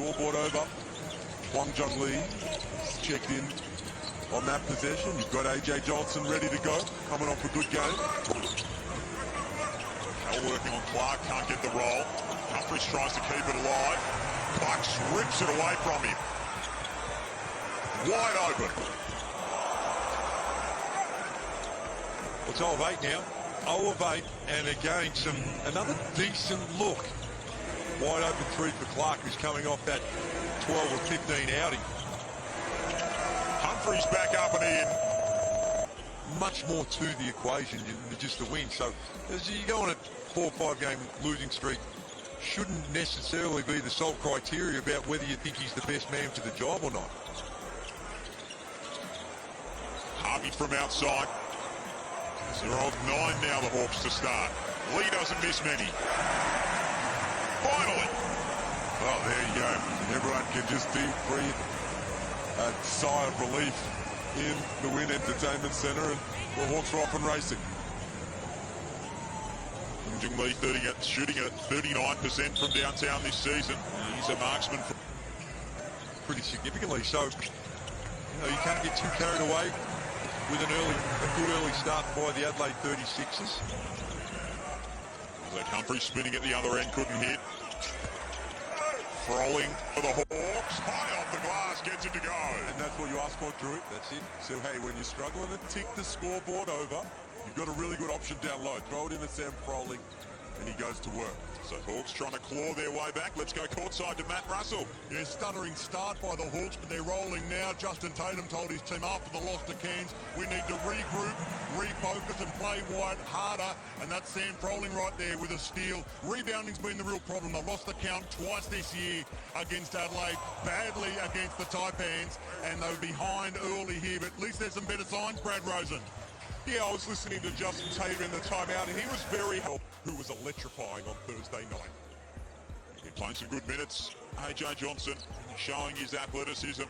scoreboard over. Hwang Jung Lee checked in on that possession. You've got AJ Johnson ready to go, coming off a good game. Hell working on Clark, can't get the roll. Humphries tries to keep it alive. Clark rips it away from him. Wide open. It's 0 of 8 now. 0 of 8, and again another decent look. Wide open three for Clark, who's coming off that 12 or 15 outing. Humphries back up and in. Much more to the equation than just the win. So as you go on a 4 or 5 game losing streak, shouldn't necessarily be the sole criteria about whether you think he's the best man for the job or not. Harvey from outside. 0 of 9 now, the Hawks to start. Lee doesn't miss many. Finally. Well, there you go. Everyone can just deep breathe a sigh of relief in the Wynn Entertainment Centre, and the Hawks are off and racing. Jung Lee shooting at 39% from downtown this season. He's a marksman. Pretty significantly. So, you can't get too carried away with a good early start by the Adelaide 36ers. Like Humphries spinning at the other end, couldn't hit. Frolling for the Hawks. High off the glass, gets it to go. And that's what you asked for, Drew. That's it. So, hey, when you're struggling to tick the scoreboard over, you've got a really good option down low. Throw it in to Sam Frolling, and he goes to work. So Hawks trying to claw their way back. Let's go courtside to Matt Russell. Yeah, stuttering start by the Hawks, but they're rolling now. Justin Tatum told his team after the loss to Cairns, we need to regroup, refocus and play wide harder. And that's Sam Froling right there with a steal. Rebounding's been the real problem. They lost the count twice this year against Adelaide, badly against the Taipans, and they were behind early here. But at least there's some better signs, Brad Rosen. Yeah, I was listening to Justin Tatum in the timeout, and he was very helpful, who was electrifying on Thursday night. He's playing some good minutes. AJ Johnson showing his athleticism.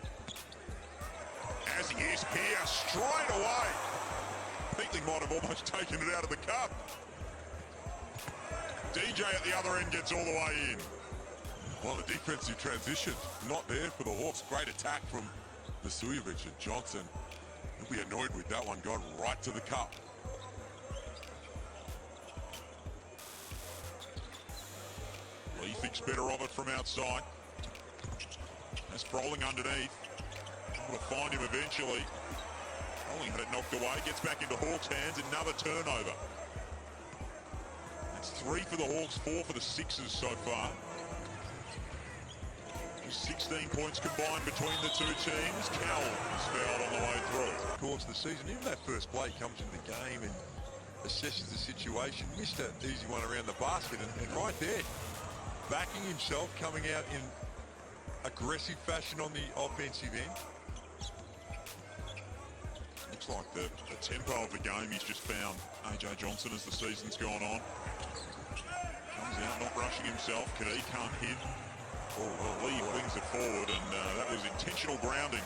As he is here, straight away. I think they might have almost taken it out of the cup. DJ at the other end gets all the way in. Well, the defensive transition, not there for the Hawks. Great attack from Vasiljevic and Johnson. He'll be annoyed with that one going right to the cup. Lee thinks better of it from outside. That's Froling underneath. Will find him eventually. Froling had it knocked away. Gets back into Hawks' hands. Another turnover. That's 3 for the Hawks, 4 for the Sixers so far. 16 points combined between the two teams. Cal is fouled on the way through. Of course, the season, even that first play comes into the game and assesses the situation. Missed an easy one around the basket, and right there, backing himself, coming out in aggressive fashion on the offensive end. Looks like the tempo of the game he's just found AJ Johnson as the season's gone on. Comes out, not rushing himself. Kadee can't hit. Oh, Lee flings it forward, and that was intentional grounding.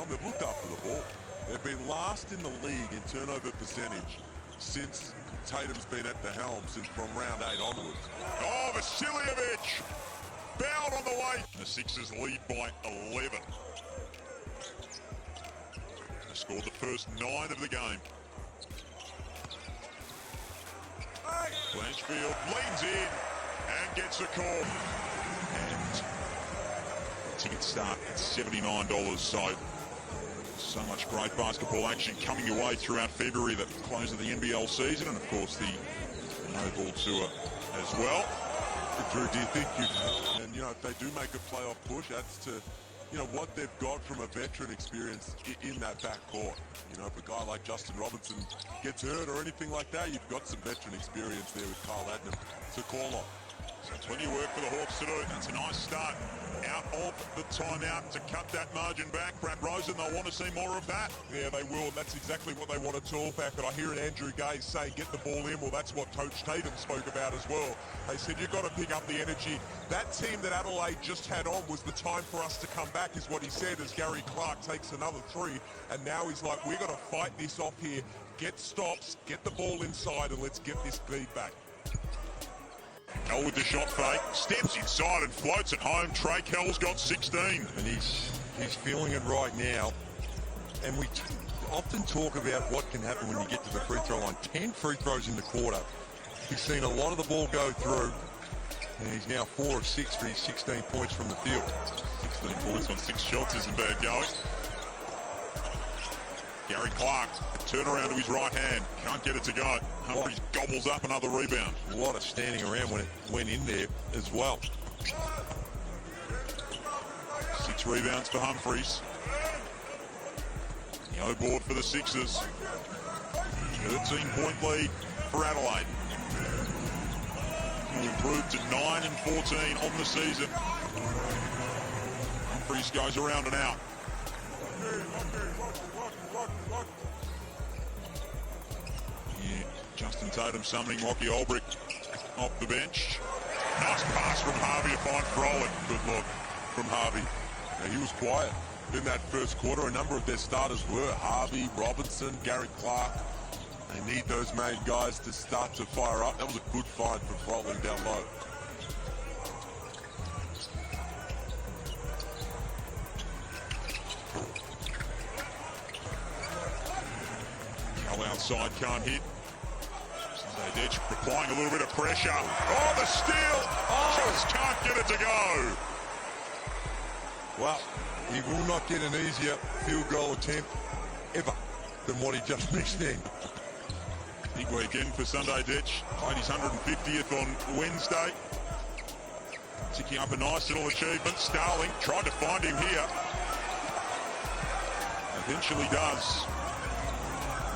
They've looked after the ball. They've been last in the league in turnover percentage since Tatum's been at the helm, since from round 8 onwards. Oh, Vasiljevic! Fouled on the way. The Sixers lead by 11. They scored the first 9 of the game. Blanchfield leans in and gets a call. And tickets start at $79, so much great basketball action coming your way throughout February, the close of the NBL season, and of course the No-Ball Tour as well. Drew, do you think if they do make a playoff push, that's to, what they've got from a veteran experience in that backcourt. If a guy like Justin Robinson gets hurt or anything like that, you've got some veteran experience there with Kyle Adnam to call on. So plenty of work for the Hawks to do. That's a nice start out of the timeout to cut that margin back. Brad Rosen, they'll want to see more of that. Yeah, they will, and that's exactly what they want to talk back. And I hear Andrew Gaze saying, get the ball in. Well, that's what Coach Tatum spoke about as well. They said, you've got to pick up the energy. That team that Adelaide just had on was the time for us to come back, is what he said, as Gary Clark takes another 3. And now he's like, we've got to fight this off here. Get stops, get the ball inside, and let's get this lead back. Kell with the shot fake, steps inside and floats it home. Trey Kell's got 16. And he's feeling it right now. And we often talk about what can happen when you get to the free throw line. 10 free throws in the quarter. He's seen a lot of the ball go through. And he's now 4 of 6 for his 16 points from the field. 16 points on 6 shots isn't bad going. Gary Clark, turn around to his right hand, can't get it to go. Humphries gobbles up another rebound. A lot of standing around when it went in there as well. 6 rebounds for Humphries. No board for the Sixers. 13-point lead for Adelaide. Improved to 9 and 14 on the season. Humphries goes around and out. Yeah, Justin Tatum summoning Lockie Olbrich off the bench. Nice pass from Harvey to find Froling. Good look from Harvey. Now, he was quiet in that first quarter. A number of their starters were Harvey, Robinson, Gary Clark. They need those main guys to start to fire up. That was a good find for Froling down low. Cal outside, can't hit. Sunday Ditch applying a little bit of pressure. Oh, the steal! Just can't get it to go. Well, he will not get an easier field goal attempt ever than what he just missed in. Big weekend for Sunday Ditch. Played his 150th on Wednesday. Ticking up a nice little achievement. Starling tried to find him here. Eventually does.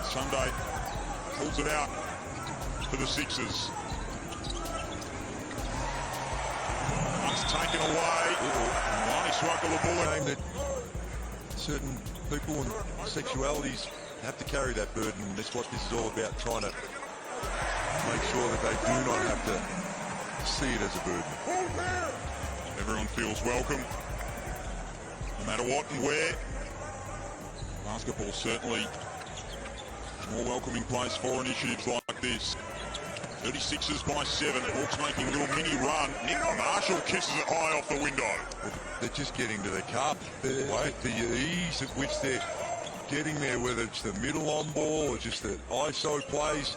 Sunday pulls it out for the Sixers. Once taken away. Nice work of the bullet. Saying that certain people and sexualities have to carry that burden. That's what this is all about, trying to make sure that they do not have to see it as a burden. Everyone feels welcome, no matter what and where. Basketball certainly a more welcoming place for initiatives like this. 36ers by 7. Hawks making a little mini run. Nick Marshall kisses it high off the window. They're just getting to the cup. The ease at which they're getting there, whether it's the middle on ball or just the ISO plays.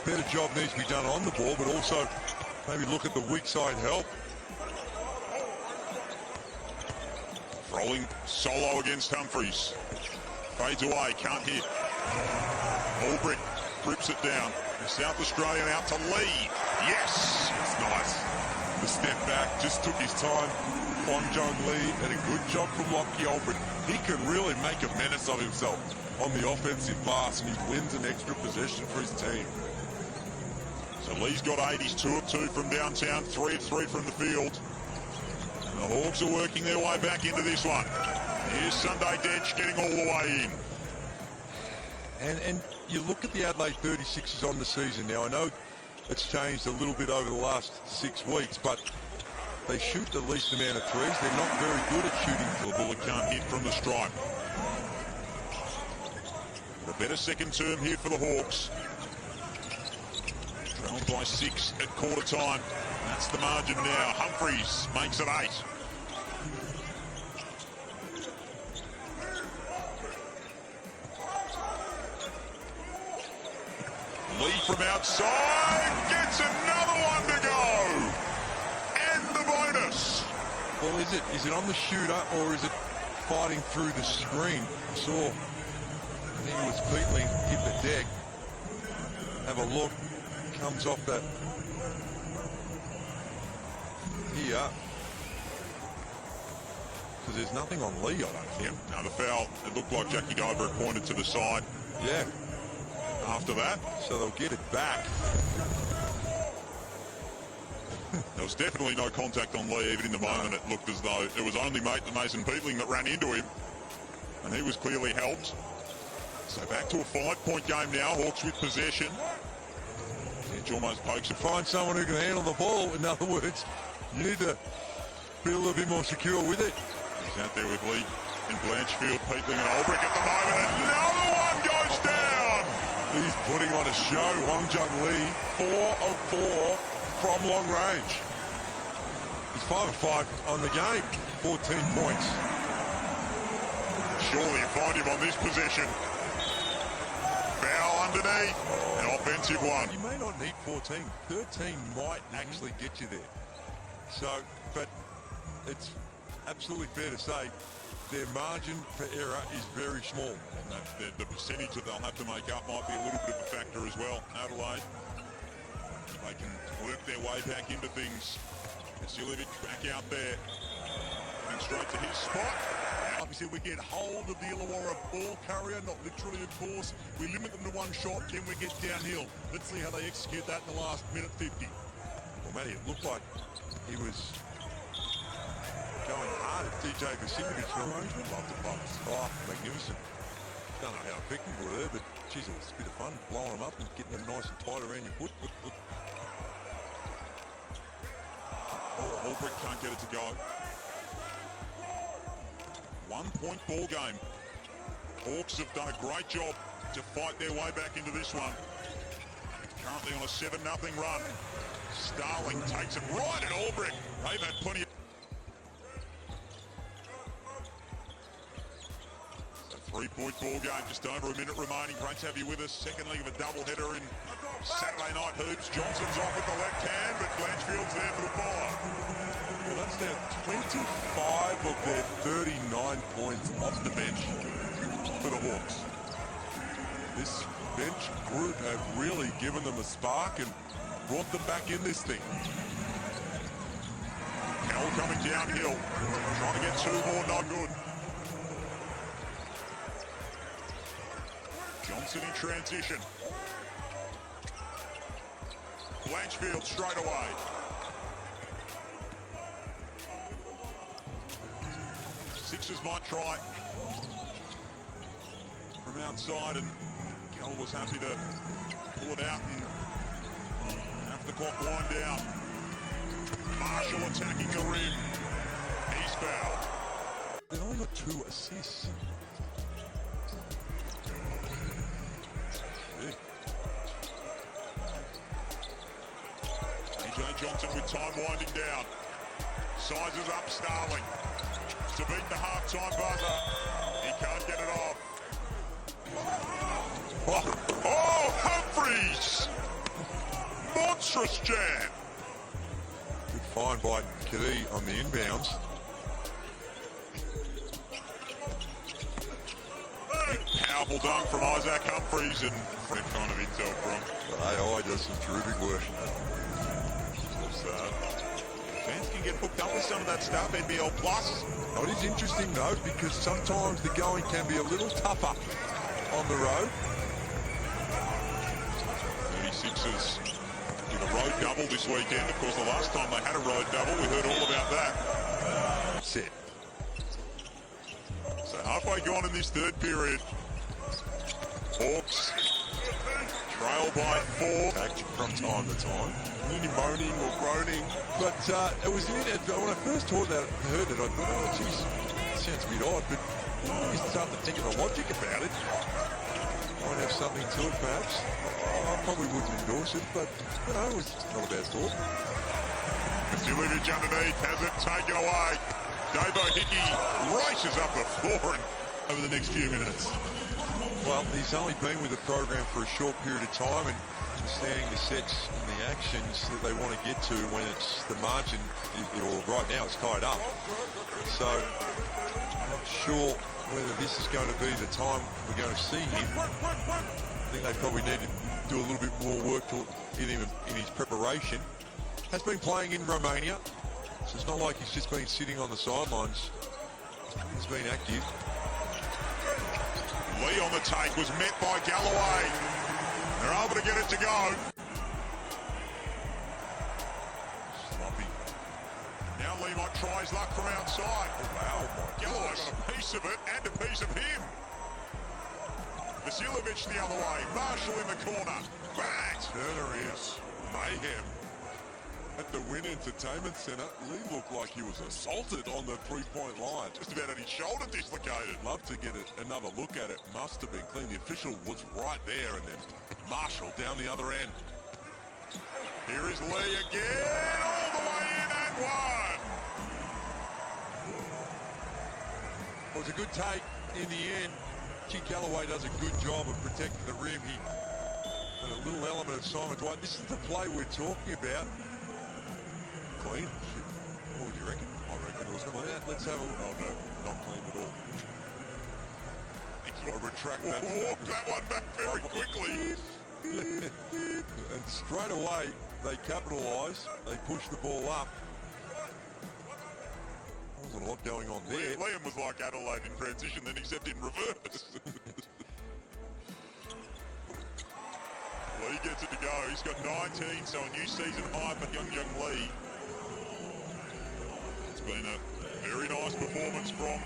Better job needs to be done on the ball, but also maybe look at the weak side help. Rolling solo against Humphries. Fades away, can't hit. Olbrich grips it down. The South Australian out to Lee. Yes! It's nice. The step back, just took his time. Kwon Jung Lee, and a good job from Lockie Olbrich. He can really make a menace of himself on the offensive glass, and he wins an extra possession for his team. So Lee's got 8. He's 2 of 2 from downtown, 3 of 3 from the field. And the Hawks are working their way back into this one. Here's Sunday Ditch getting all the way in. And you look at the Adelaide 36ers on the season now. I know it's changed a little bit over the last 6 weeks, but they shoot the least amount of threes. They're not very good at shooting. The bullet can't hit from the stripe. A better second term here for the Hawks. Trailed by 6 at quarter time. That's the margin now. Humphries makes it 8. Lee from outside gets another one to go. And the bonus. Well, is it on the shooter or is it fighting through the screen? I saw, I think it was Peatling hit the deck. Have a look. Comes off that here. Because there's nothing on Lee, I don't think. Now the foul, it looked like Jackie Dover had pointed to the side. Yeah. After that, So they'll get it back. there was definitely no contact on Lee. Even in the moment, it looked as though it was only Mason Peatling that ran into him. And he was clearly helped. So back to a 5-point game now. Hawks with possession. Edge almost pokes it. Find someone who can handle the ball. In other words, you need to be a little bit more secure with it. He's out there with Lee and Blanchfield, Peatling and Olbrich at the moment. Another one goes down. He's putting on a show. Wang Jung Lee, 4 of 4 from long range. He's 5 of 5 on the game, 14 points. Surely you find him on this possession. Foul underneath, an offensive one. You may not need 14. 13 might actually get you there. So, but it's absolutely fair to say their margin for error is very small. And the percentage that they'll have to make up might be a little bit of a factor as well. Adelaide, they can work their way back into things. Vasiljevic back out there. And straight to his spot. Like we said, we get hold of the Illawarra ball carrier, not literally, of course. We limit them to one shot, then we get downhill. Let's see how they execute that in the last minute 50. Well, Matty, it looked like he was going hard at DJ Vasiljevic for a moment. Love the bumps. Oh, magnificent. Don't know how effective we were there, but geez, it was a bit of fun blowing them up and getting them nice and tight around your foot. Albrecht can't get it to go. 1 point ball game. Hawks have done a great job to fight their way back into this one. Currently on a 7-0 run. Starling takes it right at Albrecht. They've had plenty of... 3-point ball game, just over a minute remaining. Great to have you with us. Second leg of a doubleheader in Saturday night hoops. Johnson's off with the left hand, but Blanchfield's there for the follow. Well, that's now 25 of their 39 points off the bench for the Hawks. This bench group have really given them a spark and brought them back in this thing. Carroll coming downhill, trying to get 2 more, not good. Johnson in transition. Blanchfield straight away. Sixers might try from outside, and Carroll was happy to pull it out and have the clock wind down. Marshall attacking the rim. He's fouled. They've only got 2 assists. Johnson with time winding down. Sizes up Starling to beat the half-time buzzer. He can't get it off. Oh, Humphreys! Monstrous jam. Good find by Kadi on the inbounds. Powerful dunk from Isaac Humphreys, and that kind of intel from. AI does some terrific work. Fans can get hooked up with some of that stuff, NBL Plus. Now, it is interesting, though, because sometimes the going can be a little tougher on the road. 36ers with a road double this weekend. Of course, the last time they had a road double, we heard all about that. Set. So halfway gone in this third period. Hawks trail by 4. Back from time to time. Moaning or groaning. But it was in it. When I first heard it, I thought, oh, geez, sounds a bit odd, but you start to think of the logic about it. Might have something to it, perhaps. I probably wouldn't endorse it, but, you know, it's not a bad thought. Vasiljevic underneath has it taken away. Davo Hickey races up the floor and over the next few minutes. Well, he's only been with the program for a short period of time, and understanding the sets and the actions that they want to get to when it's the margin, or right now it's tied up. So I'm not sure whether this is going to be the time we're going to see him. I think they probably need to do a little bit more work to get him in his preparation. Has been playing in Romania, so it's not like he's just been sitting on the sidelines. He's been active. Lee on the take was met by Galloway. They're able to get it to go. Sloppy. Now Lee might try his luck from outside. Oh, wow. Galloway got a piece of it and a piece of him. Vasiljevic the other way. Marshall in the corner. Bang! Turner is mayhem. At the Wynn Entertainment Centre, Lee looked like he was assaulted on the three-point line. Just about had his shoulder dislocated. Love to get another look at it. Must have been clean. The official was right there, and then Marshall down the other end. Here is Lee again, all the way in and one. It was a good take in the end. Kid Galloway does a good job of protecting the rim. He had a little element of Simon Dwight. This is the play we're talking about. Clean. What would you reckon? I reckon it was clean. Let's have a look. Oh no, not clean at all. I retract that. Walk that one back very quickly. And straight away, they capitalise. They push the ball up. There was a lot going on there. Liam was like Adelaide in transition, then except in reverse. Lee gets it to go. He's got 19, so a new season high for young Lee. It's been a very nice performance from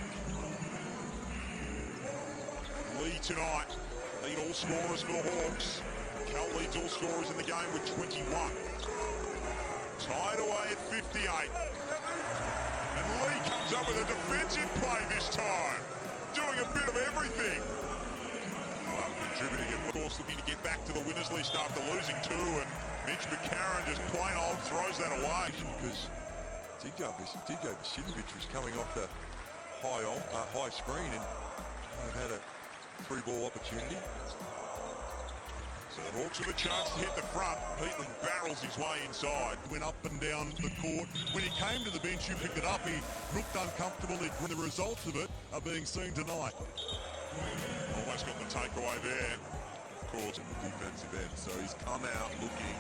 Lee tonight. Lead all scorers for the Hawks. Cal leads all scorers in the game with 21. Tied away at 58. And Lee comes up with a defensive play this time. Doing a bit of everything. Contributing, of course, looking to get back to the winners list after losing two. And Mitch McCarron just plain old throws that away. Because Digo Basinovich was coming off the high screen and had a free ball opportunity. So the Hawks with a chance to hit the front. Peatling barrels his way inside. Went up and down the court. When he came to the bench, you picked it up. He looked uncomfortable. When the results of it are being seen tonight. Almost got the takeaway there. Of course, In the defensive end, so he's come out looking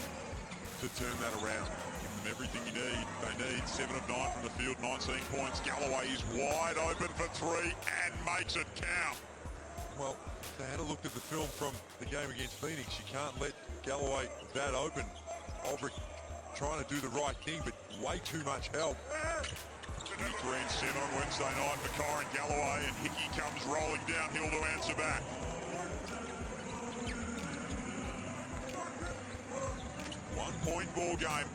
to turn that around. give them everything you need. They need 7 of 9 from the field, 19 points. Galloway is wide open for 3 and makes it count. Well, they had a look at the film from the game against Phoenix. You can't let Galloway that open. Ulbrich trying to do the right thing, but way too much help. 3 and 7 on Wednesday night for Kyron Galloway, and Hickey comes rolling downhill to answer back. One-point ball game.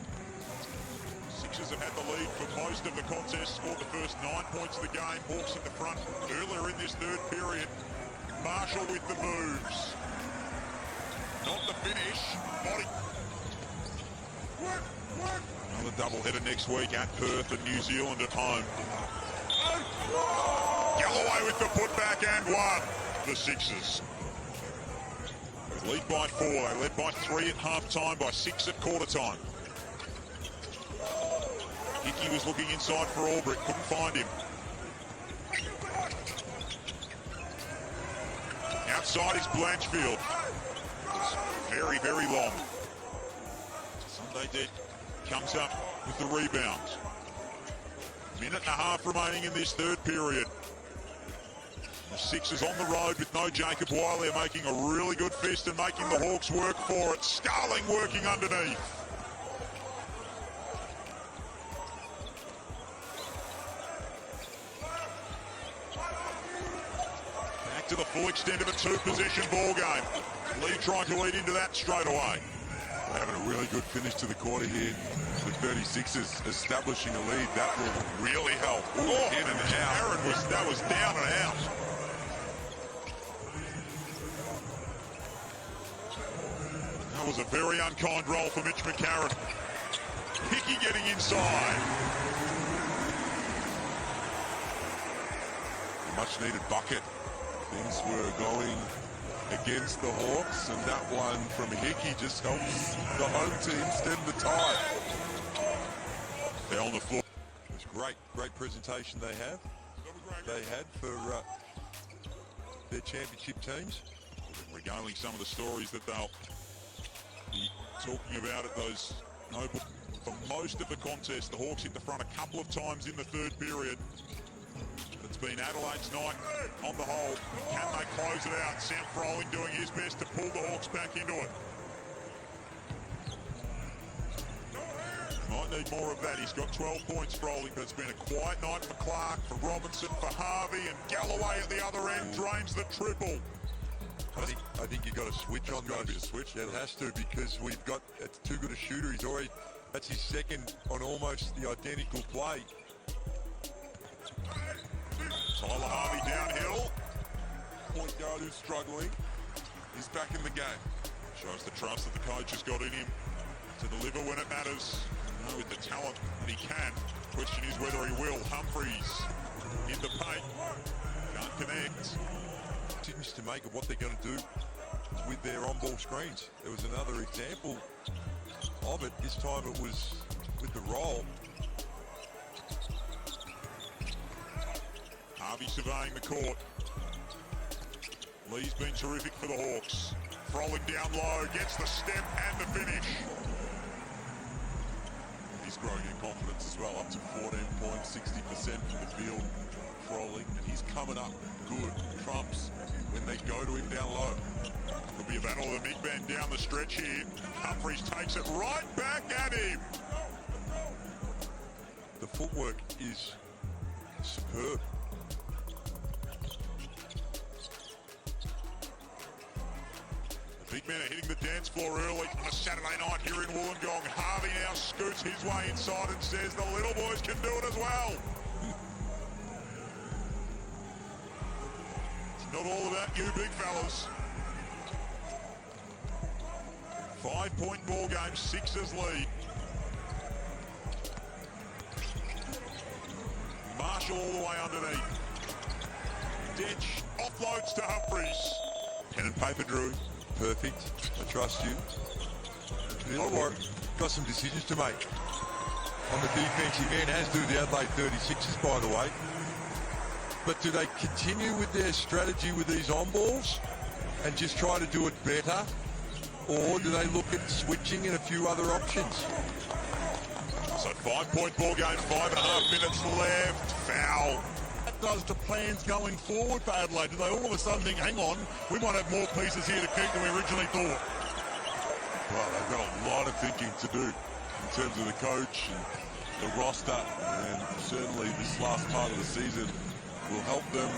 Sixers have had the lead for most of the contest, scored the first 9 points of the game. Hawks at the front earlier in this third period. Marshall with the moves. Not the finish. Body. Another doubleheader next week at Perth and New Zealand at home. Galloway with the putback and one. The Sixers lead by 4. They led by 3 at half-time, by 6 at quarter-time. Hickey was looking inside for Ulbrich, couldn't find him. Outside is Blanchfield. It's very, very long. Sunday Dead comes up with the rebounds. Minute and a half remaining in this third period. The Sixers on the road with no Jacob Wiley making a really good fist and making the Hawks work for it. Starling working underneath. Back to the full extent of a 2-possession ball game. Lee trying to lead into that straight away. Having a really good finish to the quarter here. The 36ers establishing a lead. That will really help. In and out. Aaron was down and out. That was a very unkind roll for Mitch McCarron. Hickey getting inside. Much needed bucket. Things were going against the Hawks, and that one from Hickey just helps the home team stem the tide. They're on the floor. It was great presentation they had for their championship teams. Regaling some of the stories that they'll be talking about at those noble. For most of the contest, the Hawks hit the front a couple of times in the third period. It's been Adelaide's night on the whole. Can they close it out? Sam Froling doing his best to pull the Hawks back into it. Might need more of that. He's got 12 points, Froling, but it's been a quiet night for Clark, for Robinson, for Harvey, and Galloway at the other end drains the triple. I think you've got to switch on those. Be a switch. Yeah, it has to, because we've got, it's too good a shooter. That's his second on almost the identical play. Tyler Harvey downhill. Point guard who's struggling is back in the game. Shows the trust that the coach has got in him. to deliver when it matters. You know, with the talent that he can. Question is whether he will. Humphries in the paint. Can't connect. Decisions to make of what they're going to do with their on-ball screens. There was another example of it. This time it was with the roll. Harvey surveying the court. Lee's been terrific for the Hawks. Rolling down low, gets the step and the finish. He's growing in confidence as well, up to 14 points, 60% from the field, trolling, and he's coming up good. Trumps when they go to him down low. Could be a battle of the big man down the stretch here. Humphries takes it right back at him. The footwork is superb. Big men are hitting the dance floor early on a Saturday night here in Wollongong. Harvey now scoots his way inside and says the little boys can do it as well. It's not all about you big fellas. 5-point ball game, Sixers lead. Marshall all the way underneath. Ditch offloads to Humphries. Pen and paper, Drew. Perfect. I trust you. Illawarra got some decisions to make on the defensive end, as do the Adelaide 36ers, by the way. But do they continue with their strategy with these on-balls and just try to do it better? Or do they look at switching and a few other options? So 5-point ball game, 5.5 minutes left. Foul. That does to plans going forward for Adelaide. Do they all of a sudden think, hang on, we might have more pieces here to keep than we originally thought? Well, they've got a lot of thinking to do in terms of the coach and the roster, and certainly this last part of the season will help them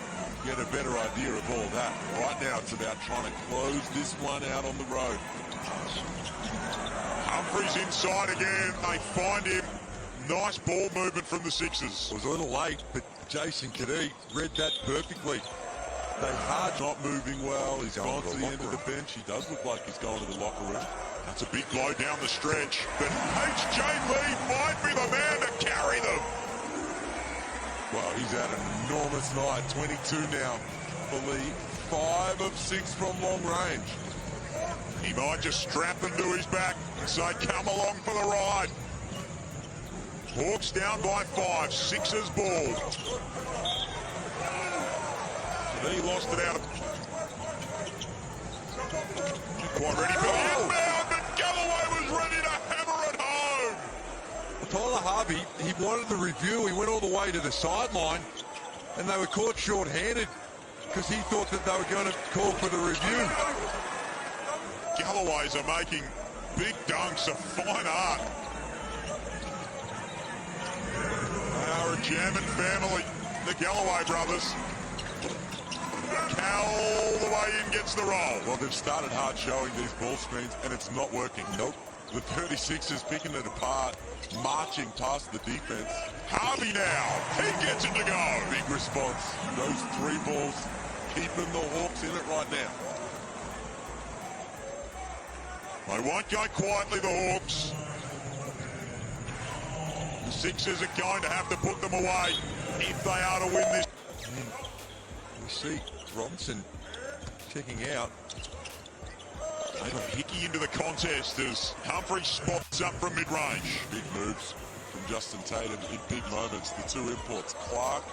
get a better idea of all that. Right now, it's about trying to close this one out on the road. Humphries inside again. They find him. Nice ball movement from the Sixers. It was a little late, but Jason Kadee read that perfectly. They hard Not moving well. He's gone to the end of the bench. He does look like he's going to the locker room. That's a big blow down the stretch. But H.J. Lee might be the man to carry them. Well, he's had an enormous night. 22 now for Lee. 5 of 6 from long range. He might just strap them to his back and say, come along for the ride. Hawks down by 5. Sixers ball. He lost it out. Quite ready for the inbound, but Galloway was ready to hammer it home. Tyler Harvey, he wanted the review. He went all the way to the sideline, and they were caught short-handed because he thought that they were going to call for the review. Galloways are making big dunks of fine art. They are a jamming family, the Galloway brothers. Cal all the way in gets the roll. Well, they've started hard showing these ball screens, and it's not working. Nope. The 36ers picking it apart, marching past the defense. Harvey now, he gets it to go. Big response. Those 3 balls keeping the Hawks in it right now. They won't go quietly, the Hawks. The Sixers are going to have to put them away if they are to win this. We see Robinson checking out. They got Hickey into the contest as Humphrey spots up from mid-range. Big moves from Justin Tatum in big moments. The 2 imports, Clark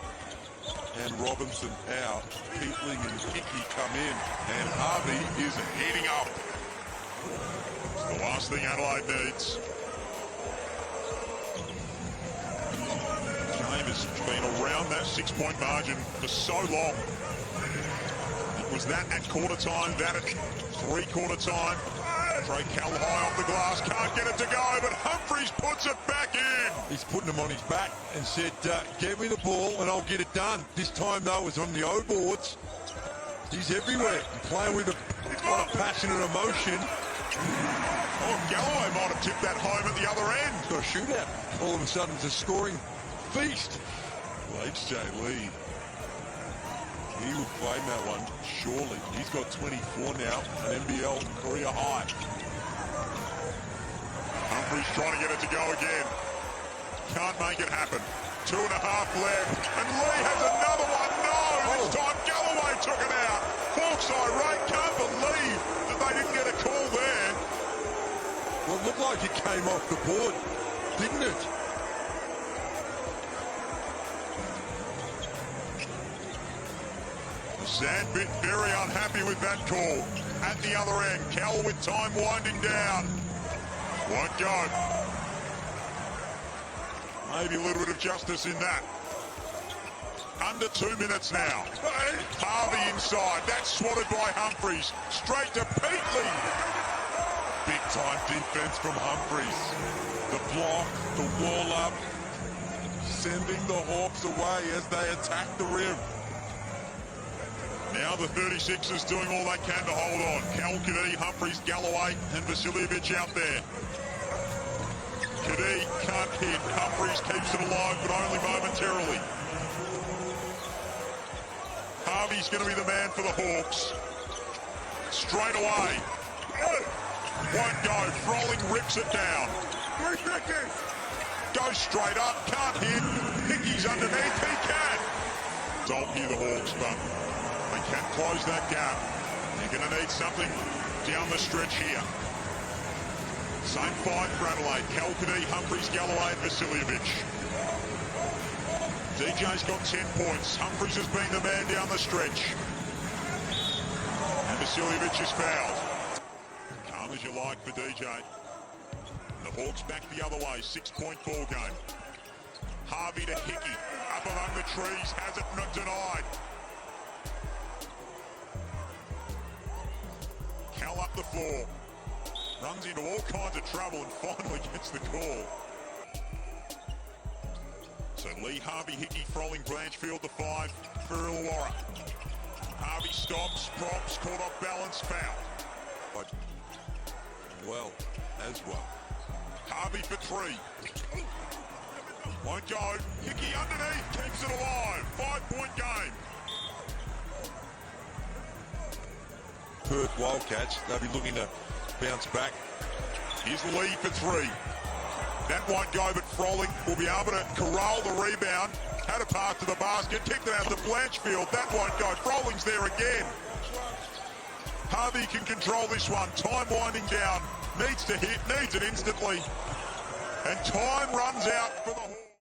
and Robinson out. Keatling and Hickey come in, and Harvey is Heating up. It's the last thing Adelaide needs. Game has been around that 6-point margin for so long. It was that at quarter time, that at 3-quarter time. Trey Cal high off the glass, can't get it to go, but Humphries puts it back in. He's putting him on his back and said, get me the ball and I'll get it done. This time, though, it was on the O-boards. He's everywhere, playing with a lot of passion and emotion. Oh, Galloway might have tipped that home at the other end. He's got a shootout. All of a sudden, it's a scoring feast. Well, H.J. Lee, he would claim that one, surely. He's got 24 now, an NBL career high. Humphries trying to get it to go again. Can't make it happen. 2.5 left. And Lee has another one. No! This time Galloway took it out. Hawks irate. Can't believe that they didn't get a call there. Well, it looked like it came off the board, didn't it? Sandbit very unhappy with that call. At the other end, Cal with time winding down. Won't go. Maybe a little bit of justice in that. Under 2 minutes now. Harvey inside. That's swatted by Humphries. Straight to Peatley. Big time defense from Humphries. The block, the wall up, sending the Hawks away as they attack the rim. Now the 36ers doing all they can to hold on. Cal, Kadee, Humphries, Galloway and Vasiljevic out there. Kadee can't hit. Humphries keeps it alive, but only momentarily. Harvey's going to be the man for the Hawks. Straight away. Won't go. Froling rips it down. 3 seconds. Goes straight up. Can't hit. Hickey's underneath. He can. Don't hear the Hawks, but they can close that gap. They're going to need something down the stretch here. Same five for Adelaide. Cal, Kadee, Humphries, Galloway and Vasiljevic. DJ's got 10 points. Humphries has been the man down the stretch. And Vasiljevic is fouled. Calm as you like for DJ. The Hawks back the other way. 6-point ball game. Harvey to Hickey. Up among the trees. Has it not denied. Cal up the floor. Runs into all kinds of trouble and finally gets the call. So Lee, Harvey, Hickey, Froling, Blanchfield, the 5 for Illawarra. Harvey stops, props, caught off balance, foul. But, well, as well. Harvey for 3. Won't go. Hickey underneath, keeps it alive. 5-point game. Perth Wildcats, they'll be looking to bounce back. Here's Lee for 3. That won't go, but Froling will be able to corral the rebound. Had a pass to the basket, kicked it out to Blanchfield. That won't go. Froling's there again. Harvey can control this one. Time winding down. Needs to hit, needs it instantly. And time runs out for the Hawks.